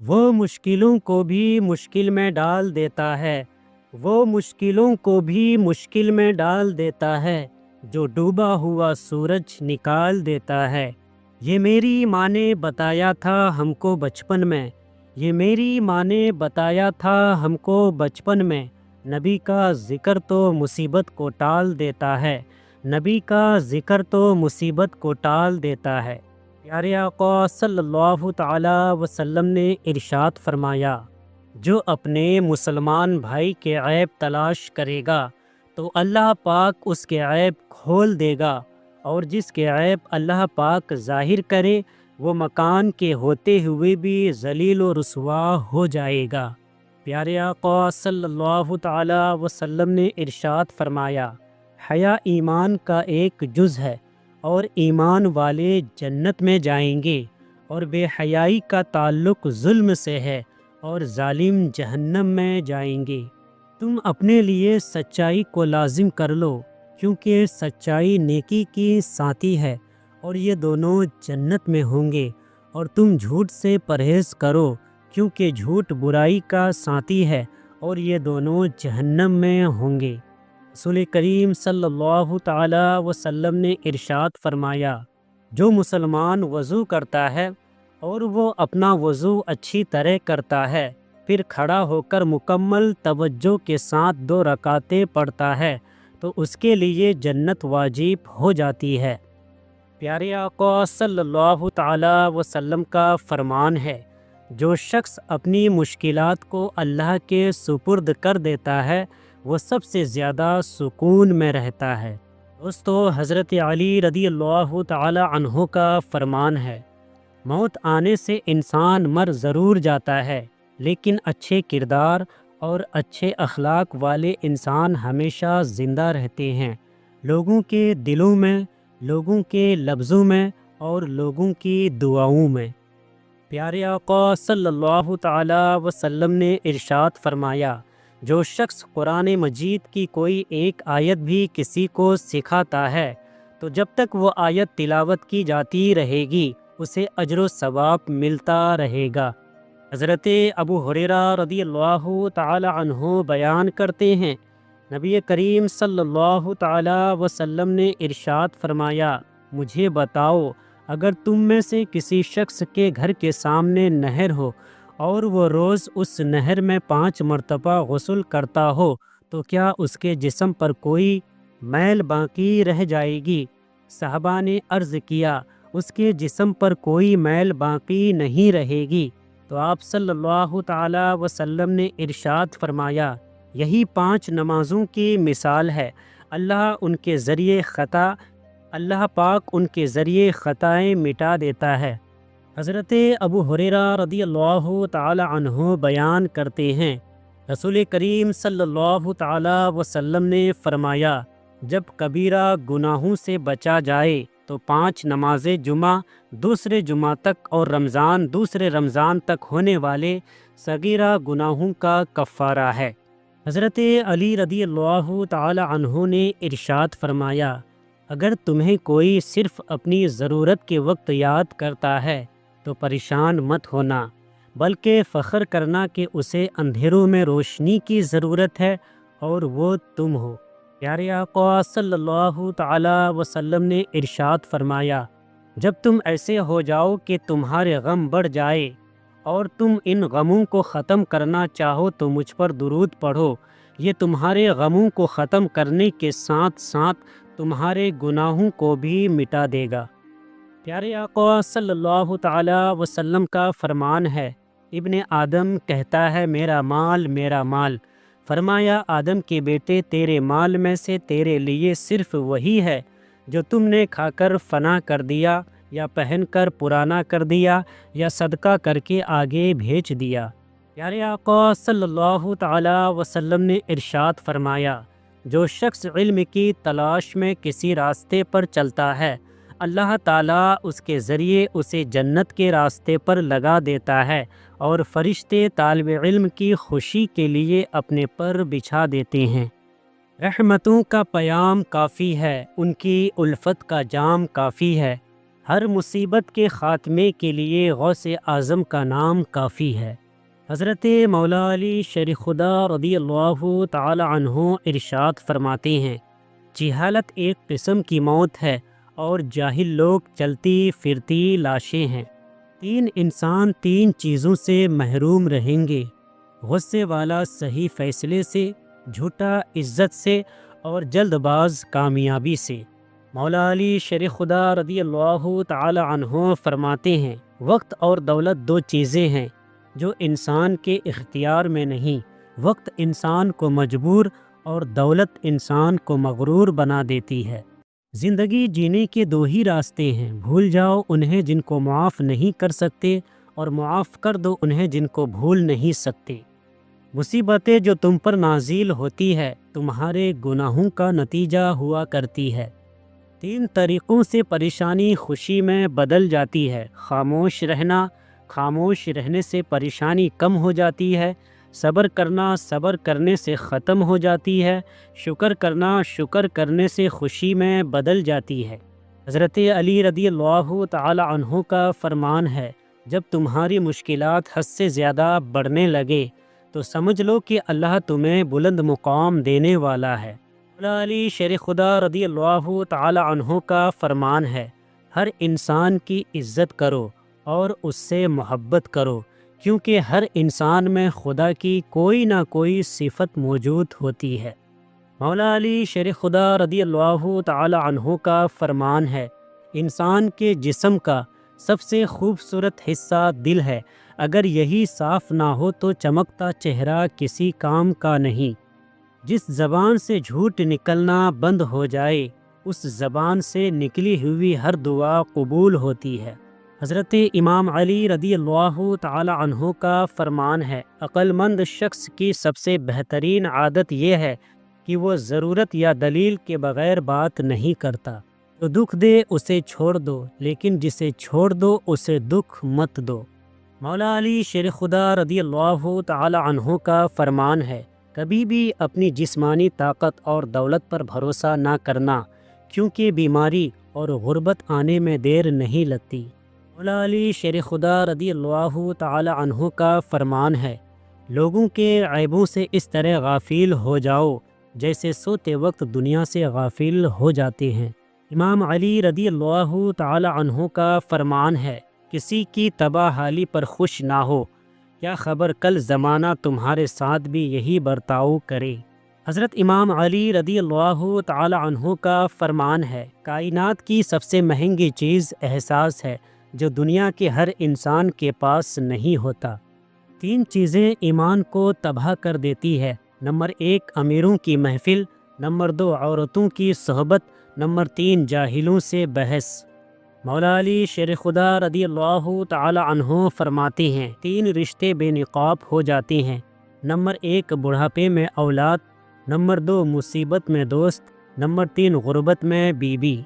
وہ مشکلوں کو بھی مشکل میں ڈال دیتا ہے، وہ مشکلوں کو بھی مشکل میں ڈال دیتا ہے، جو ڈوبا ہوا سورج نکال دیتا ہے۔ یہ میری ماں نے بتایا تھا ہم کو بچپن میں، یہ میری ماں نے بتایا تھا ہم کو بچپن میں، نبی کا ذکر تو مصیبت کو ٹال دیتا ہے، نبی کا ذکر تو مصیبت کو ٹال دیتا ہے۔ پیارے آقا صلی اللہ تعالی وسلم نے ارشاد فرمایا، جو اپنے مسلمان بھائی کے عیب تلاش کرے گا تو اللہ پاک اس کے عیب کھول دے گا، اور جس کے عیب اللہ پاک ظاہر کرے وہ مکان کے ہوتے ہوئے بھی ذلیل و رسوا ہو جائے گا۔ پیارے آقا صلی اللہ تعالی وسلم نے ارشاد فرمایا، حیا ایمان کا ایک جز ہے، اور ایمان والے جنت میں جائیں گے، اور بے حیائی کا تعلق ظلم سے ہے، اور ظالم جہنم میں جائیں گے۔ تم اپنے لیے سچائی کو لازم کر لو، کیونکہ سچائی نیکی کی ساتھی ہے، اور یہ دونوں جنت میں ہوں گے، اور تم جھوٹ سے پرہیز کرو، کیونکہ جھوٹ برائی کا ساتھی ہے، اور یہ دونوں جہنم میں ہوں گے۔ رسول کریم صلی اللہ تعالی وسلم نے ارشاد فرمایا، جو مسلمان وضو کرتا ہے اور وہ اپنا وضو اچھی طرح کرتا ہے، پھر کھڑا ہو کر مکمل توجہ کے ساتھ 2 رکعتیں پڑھتا ہے، تو اس کے لیے جنت واجب ہو جاتی ہے۔ پیارے آقا صلی اللہ تعالی وسلم کا فرمان ہے، جو شخص اپنی مشکلات کو اللہ کے سپرد کر دیتا ہے وہ سب سے زیادہ سکون میں رہتا ہے۔ دوستو، حضرت علی رضی اللہ تعالی عنہ کا فرمان ہے، موت آنے سے انسان مر ضرور جاتا ہے، لیکن اچھے کردار اور اچھے اخلاق والے انسان ہمیشہ زندہ رہتے ہیں، لوگوں کے دلوں میں، لوگوں کے لفظوں میں، اور لوگوں کی دعاؤں میں۔ پیارے آقا صلی اللہ تعالی وسلم نے ارشاد فرمایا، جو شخص قرآن مجید کی کوئی ایک آیت بھی کسی کو سکھاتا ہے تو جب تک وہ آیت تلاوت کی جاتی رہے گی اسے اجر و ثواب ملتا رہے گا۔ حضرت ابو ہریرہ رضی اللہ تعالی عنہ بیان کرتے ہیں، نبی کریم صلی اللہ تعالی وسلم نے ارشاد فرمایا، مجھے بتاؤ، اگر تم میں سے کسی شخص کے گھر کے سامنے نہر ہو اور وہ روز اس نہر میں 5 مرتبہ غسل کرتا ہو تو کیا اس کے جسم پر کوئی میل باقی رہ جائے گی؟ صحابہ نے عرض کیا، اس کے جسم پر کوئی میل باقی نہیں رہے گی۔ تو آپ صلی اللہ تعالی وسلم نے ارشاد فرمایا، یہی 5 نمازوں کی مثال ہے، اللہ پاک ان کے ذریعے خطائیں مٹا دیتا ہے۔ حضرت ابو ہریرہ رضی اللہ تعالی عنہ بیان کرتے ہیں، رسول کریم صلی اللہ تعالی وسلم نے فرمایا، جب کبیرہ گناہوں سے بچا جائے تو 5 نماز جمعہ دوسرے جمعہ تک اور دوسرے رمضان تک ہونے والے صغیرہ گناہوں کا کفارہ ہے۔ حضرت علی رضی اللہ تعالی عنہ نے ارشاد فرمایا، اگر تمہیں کوئی صرف اپنی ضرورت کے وقت یاد کرتا ہے تو پریشان مت ہونا، بلکہ فخر کرنا کہ اسے اندھیروں میں روشنی کی ضرورت ہے اور وہ تم ہو۔ پیارے آقا صلی اللہ تعالی وسلم نے ارشاد فرمایا، جب تم ایسے ہو جاؤ کہ تمہارے غم بڑھ جائے اور تم ان غموں کو ختم کرنا چاہو تو مجھ پر درود پڑھو، یہ تمہارے غموں کو ختم کرنے کے ساتھ ساتھ تمہارے گناہوں کو بھی مٹا دے گا۔ پیارے آقا صلی اللہ تعالی وسلم کا فرمان ہے، ابن آدم کہتا ہے میرا مال میرا مال، فرمایا آدم کے بیٹے تیرے مال میں سے تیرے لیے صرف وہی ہے جو تم نے کھا کر فنا کر دیا، یا پہن کر پرانا کر دیا، یا صدقہ کر کے آگے بھیج دیا۔ پیارے آقا صلی اللہ تعالی وسلم نے ارشاد فرمایا، جو شخص علم کی تلاش میں کسی راستے پر چلتا ہے اللہ تعالیٰ اس کے ذریعے اسے جنت کے راستے پر لگا دیتا ہے، اور فرشتے طالب علم کی خوشی کے لیے اپنے پر بچھا دیتے ہیں۔ رحمتوں کا پیام کافی ہے، ان کی الفت کا جام کافی ہے، ہر مصیبت کے خاتمے کے لیے غوث اعظم کا نام کافی ہے۔ حضرت مولا علی شیخ خدا رضی اللہ تعالی عنہ ارشاد فرماتے ہیں، جہالت ایک قسم کی موت ہے اور جاہل لوگ چلتی پھرتی لاشیں ہیں۔ تین انسان تین چیزوں سے محروم رہیں گے، غصے والا صحیح فیصلے سے، جھوٹا عزت سے، اور جلد باز کامیابی سے۔ مولا علی شیخ خدا رضی اللہ تعالی عنہ فرماتے ہیں، وقت اور دولت دو چیزیں ہیں جو انسان کے اختیار میں نہیں۔ وقت انسان کو مجبور اور دولت انسان کو مغرور بنا دیتی ہے۔ زندگی جینے کے دو ہی راستے ہیں، بھول جاؤ انہیں جن کو معاف نہیں کر سکتے، اور معاف کر دو انہیں جن کو بھول نہیں سکتے۔ مصیبتیں جو تم پر نازل ہوتی ہے تمہارے گناہوں کا نتیجہ ہوا کرتی ہے۔ تین طریقوں سے پریشانی خوشی میں بدل جاتی ہے۔ خاموش رہنا، خاموش رہنے سے پریشانی کم ہو جاتی ہے۔ صبر کرنا، صبر کرنے سے ختم ہو جاتی ہے۔ شکر کرنا، شکر کرنے سے خوشی میں بدل جاتی ہے۔ حضرت علی رضی اللہ تعالی عنہ کا فرمان ہے، جب تمہاری مشکلات حد سے زیادہ بڑھنے لگے تو سمجھ لو کہ اللہ تمہیں بلند مقام دینے والا ہے۔ مولا علی شیخ خدا رضی اللہ تعالی عنہ کا فرمان ہے، ہر انسان کی عزت کرو اور اس سے محبت کرو، کیونکہ ہر انسان میں خدا کی کوئی نہ کوئی صفت موجود ہوتی ہے۔ مولا علی شیخ خدا رضی اللہ تعالی عنہ کا فرمان ہے، انسان کے جسم کا سب سے خوبصورت حصہ دل ہے، اگر یہی صاف نہ ہو تو چمکتا چہرہ کسی کام کا نہیں۔ جس زبان سے جھوٹ نکلنا بند ہو جائے اس زبان سے نکلی ہوئی ہر دعا قبول ہوتی ہے۔ حضرت امام علی رضی اللہ تعالی عنہ کا فرمان ہے، عقل مند شخص کی سب سے بہترین عادت یہ ہے کہ وہ ضرورت یا دلیل کے بغیر بات نہیں کرتا۔ جو دکھ دے اسے چھوڑ دو، لیکن جسے چھوڑ دو اسے دکھ مت دو۔ مولا علی شیخ خدا رضی اللہ تعالی عنہ کا فرمان ہے، کبھی بھی اپنی جسمانی طاقت اور دولت پر بھروسہ نہ کرنا، کیونکہ بیماری اور غربت آنے میں دیر نہیں لگتی۔ مولا علی شیخ خدا رضی اللہ تعالی عنہ کا فرمان ہے، لوگوں کے عیبوں سے اس طرح غافل ہو جاؤ جیسے سوتے وقت دنیا سے غافل ہو جاتے ہیں۔ امام علی رضی اللہ تعالی عنہ کا فرمان ہے، کسی کی تباہ حالی پر خوش نہ ہو، کیا خبر کل زمانہ تمہارے ساتھ بھی یہی برتاؤ کرے۔ حضرت امام علی رضی اللہ تعالی عنہ کا فرمان ہے، کائنات کی سب سے مہنگی چیز احساس ہے جو دنیا کے ہر انسان کے پاس نہیں ہوتا۔ تین چیزیں ایمان کو تباہ کر دیتی ہے، نمبر 1 امیروں کی محفل، نمبر 2 عورتوں کی صحبت، نمبر 3 جاہلوں سے بحث۔ مولا علی شیخ خدا رضی اللہ تعالی عنہ فرماتے ہیں، 3 رشتے بے نقاب ہو جاتے ہیں، نمبر 1 بڑھاپے میں اولاد، نمبر 2 مصیبت میں دوست، نمبر 3 غربت میں بیوی۔